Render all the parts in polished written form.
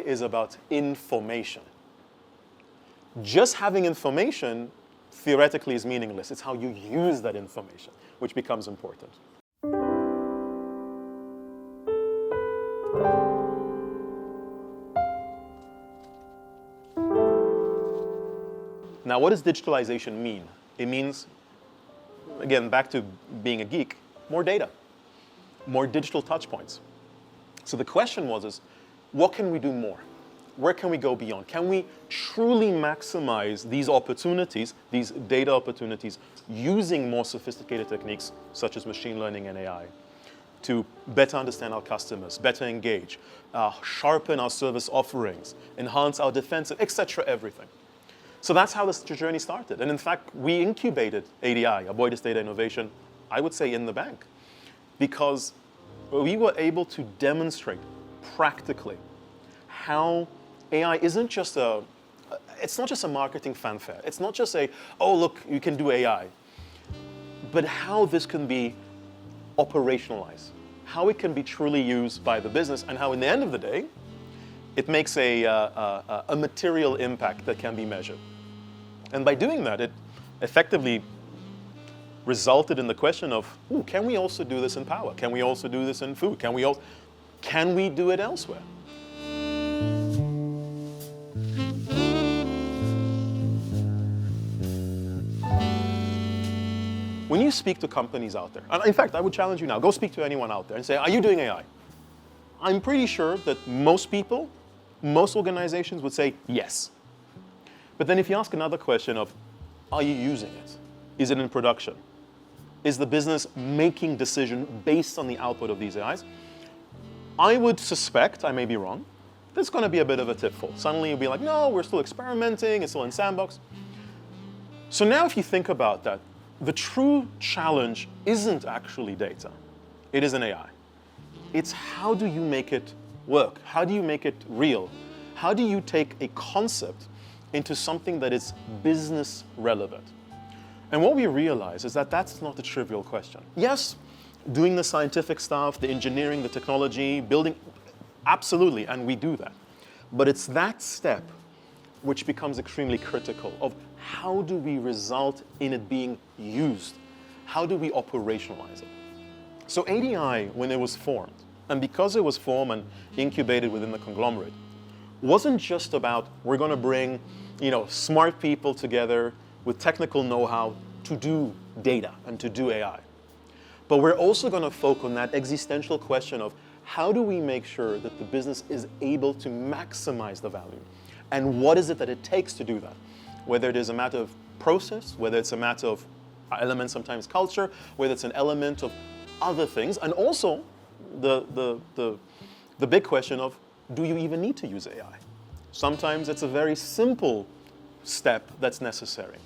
is about information. Just having information theoretically is meaningless. It's how you use that information which becomes important. Now, what does digitalization mean? It means, again, back to being a geek, more data, more digital touch points. So the question was, what can we do more? Where can we go beyond? Can we truly maximize these opportunities, these data opportunities, using more sophisticated techniques such as machine learning and AI to better understand our customers, better engage, sharpen our service offerings, enhance our defensive, etc., everything. So that's how this journey started. And in fact, we incubated ADI, Aboitiz Data Innovation, I would say in the bank, because we were able to demonstrate practically how AI isn't just it's not just a marketing fanfare. It's not just oh, look, you can do AI. But how this can be operationalized, how it can be truly used by the business, and how in the end of the day, it makes a material impact that can be measured. And by doing that, it effectively resulted in the question of, can we also do this in power? Can we also do this in food? Can we do it elsewhere? When you speak to companies out there, and in fact, I would challenge you now, go speak to anyone out there and say, are you doing AI? I'm pretty sure that most people, most organizations would say yes. But then if you ask another question of, are you using it? Is it in production? Is the business making decisions based on the output of these AIs? I would suspect, I may be wrong, there's going to be a bit of a tipfall. Suddenly you'll be like, no, we're still experimenting, it's still in sandbox. So now if you think about that, the true challenge isn't actually data. It is an AI. It's how do you make it work? How do you make it real? How do you take a concept into something that is business relevant? And what we realize is that that's not a trivial question. Yes, doing the scientific stuff, the engineering, the technology, building, absolutely, and we do that. But it's that step which becomes extremely critical of how do we result in it being used? How do we operationalize it? So ADI, when it was formed, and because it was formed and incubated within the conglomerate, wasn't just about we're going to bring, smart people together with technical know-how to do data and to do AI. But we're also going to focus on that existential question of how do we make sure that the business is able to maximize the value? And what is it that it takes to do that? Whether it is a matter of process, whether it's a matter of elements, sometimes culture, whether it's an element of other things, and also the big question of, do you even need to use AI? Sometimes it's a very simple step that's necessary.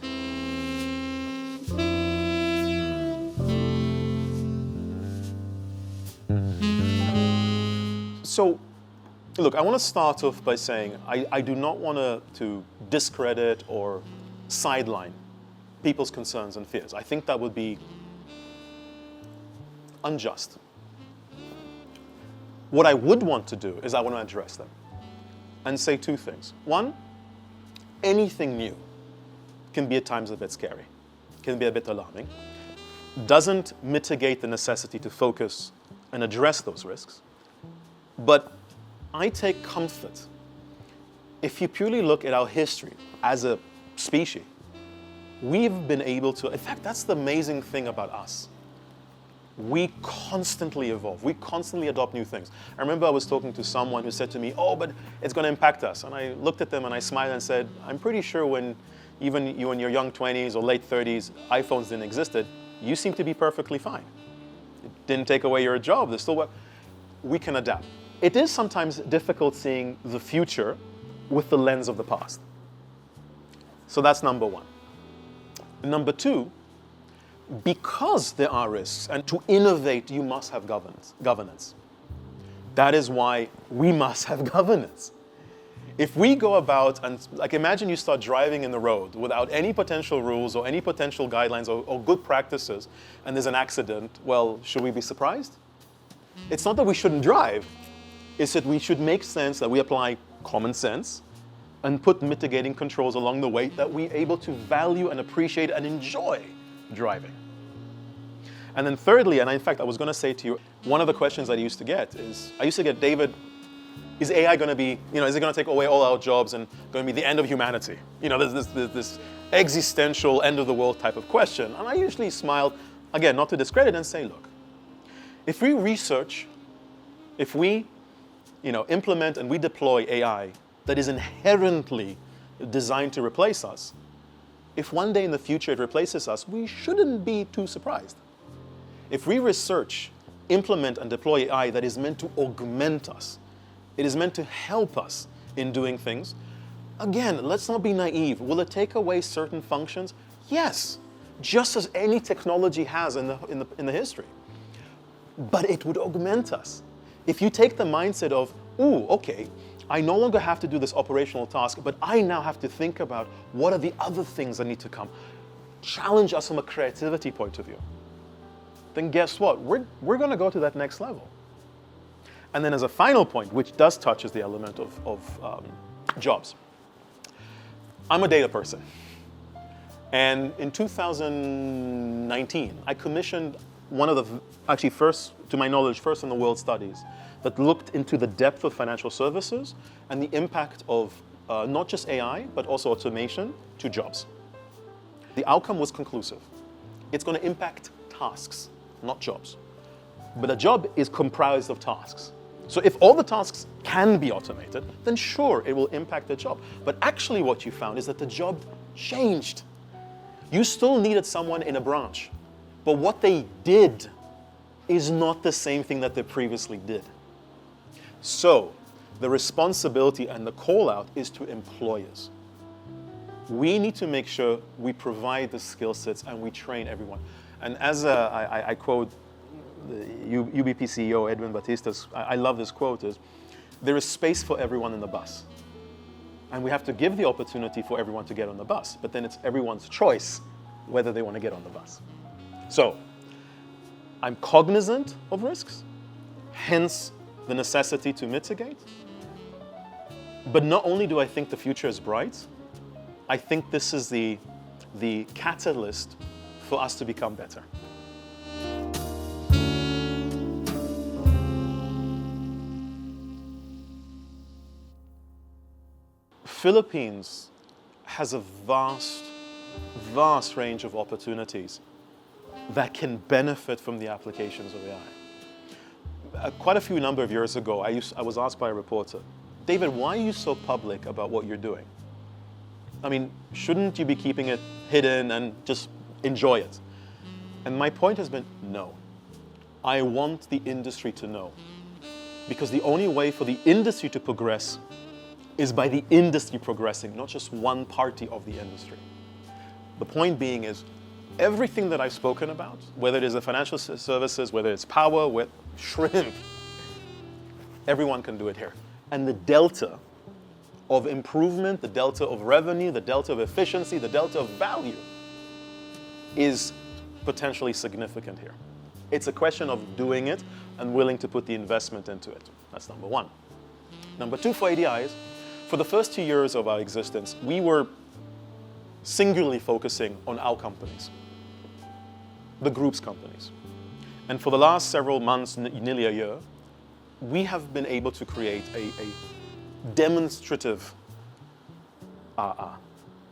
So, look, I want to start off by saying I do not want to discredit or sideline people's concerns and fears. I think that would be unjust. What I would want to do is I want to address them and say two things. One, anything new can be at times a bit scary, can be a bit alarming, doesn't mitigate the necessity to focus and address those risks. But I take comfort if you purely look at our history as a species. We've been able to, in fact, that's the amazing thing about us. We constantly evolve. We constantly adopt new things. I remember I was talking to someone who said to me, oh, but it's going to impact us. And I looked at them and I smiled and said, I'm pretty sure when even you in your young 20s or late 30s, iPhones didn't exist, you seem to be perfectly fine. It didn't take away your job. There's still work. We can adapt. It is sometimes difficult seeing the future with the lens of the past. So that's number one. Number two, because there are risks, and to innovate, you must have governance. That is why we must have governance. If we go about and, imagine you start driving in the road without any potential rules or any potential guidelines or good practices, and there's an accident, well, should we be surprised? It's not that we shouldn't drive. It's that we should make sense that we apply common sense, and put mitigating controls along the way that we're able to value and appreciate and enjoy driving. And then thirdly, and in fact, I was going to say to you, one of the questions that I used to get, David, is AI going to be, is it going to take away all our jobs and going to be the end of humanity? There's this existential end of the world type of question. And I usually smiled, again, not to discredit, and say, look, if we research, if we, implement and we deploy AI that is inherently designed to replace us, if one day in the future it replaces us, we shouldn't be too surprised. If we research, implement, and deploy AI that is meant to augment us, it is meant to help us in doing things, again, let's not be naive. Will it take away certain functions? Yes, just as any technology has in the history. But it would augment us. If you take the mindset of, ooh, okay, I no longer have to do this operational task, but I now have to think about what are the other things that need to come. Challenge us from a creativity point of view. Then guess what? We're going to go to that next level. And then as a final point, which does touches the element of jobs. I'm a data person. And in 2019, I commissioned one of the, actually first, to my knowledge, first in the world studies that looked into the depth of financial services and the impact of not just AI, but also automation to jobs. The outcome was conclusive. It's going to impact tasks, not jobs. But a job is comprised of tasks. So if all the tasks can be automated, then sure, it will impact the job. But actually what you found is that the job changed. You still needed someone in a branch, but what they did is not the same thing that they previously did. So the responsibility and the call out is to employers. We need to make sure we provide the skill sets and we train everyone. And as I quote the UBP CEO, Edwin Batista, I love this quote, is, there is space for everyone in the bus. And we have to give the opportunity for everyone to get on the bus, but then it's everyone's choice whether they want to get on the bus. So, I'm cognizant of risks, hence the necessity to mitigate. But not only do I think the future is bright, I think this is the catalyst for us to become better. Philippines has a vast range of opportunities that can benefit from the applications of AI. Quite a few number of years ago, I was asked by a reporter, David, why are you so public about what you're doing? I mean, shouldn't you be keeping it hidden and just enjoy it? And my point has been, no. I want the industry to know. Because the only way for the industry to progress is by the industry progressing, not just one party of the industry. The point being is, everything that I've spoken about, whether it is the financial services, whether it's power, with shrimp, everyone can do it here. And the delta of improvement, the delta of revenue, the delta of efficiency, the delta of value is potentially significant here. It's a question of doing it and willing to put the investment into it. That's number one. Number two, for ADIs, for the first 2 years of our existence, we were singularly focusing on our companies, the group's companies. And for the last several months, nearly a year, we have been able to create a demonstrative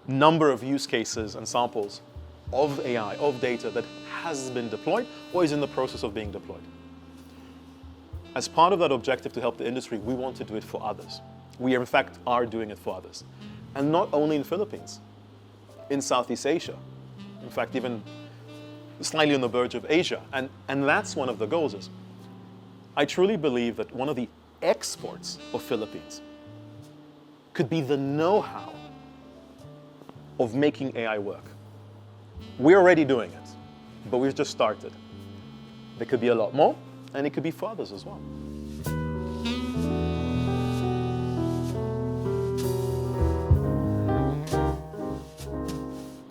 number of use cases and samples of AI, of data that has been deployed or is in the process of being deployed. As part of that objective to help the industry, we want to do it for others. We, in fact, are doing it for others. And not only in Philippines, in Southeast Asia. In fact, even slightly on the verge of Asia. And that's one of the goals is, I truly believe that one of the exports of Philippines could be the know-how of making AI work. We're already doing it, but we've just started. There could be a lot more, and it could be for others as well.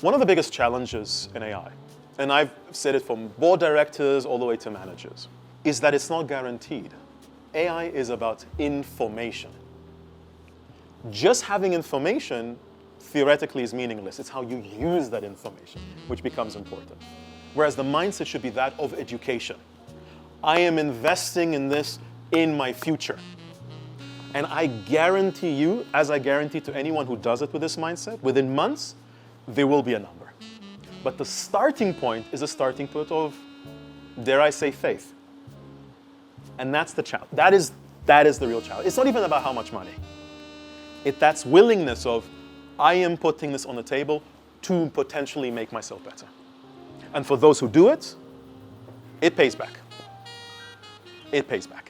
One of the biggest challenges in AI, and I've said it from board directors all the way to managers, is that it's not guaranteed. AI is about information. Just having information theoretically is meaningless. It's how you use that information which becomes important. Whereas the mindset should be that of education. I am investing in this in my future. And I guarantee you, as I guarantee to anyone who does it with this mindset, within months, there will be a number. But the starting point is a starting point of, dare I say, faith. And that's the challenge. That is the real challenge. It's not even about how much money. That's willingness of, I am putting this on the table to potentially make myself better. And for those who do it, it pays back. It pays back.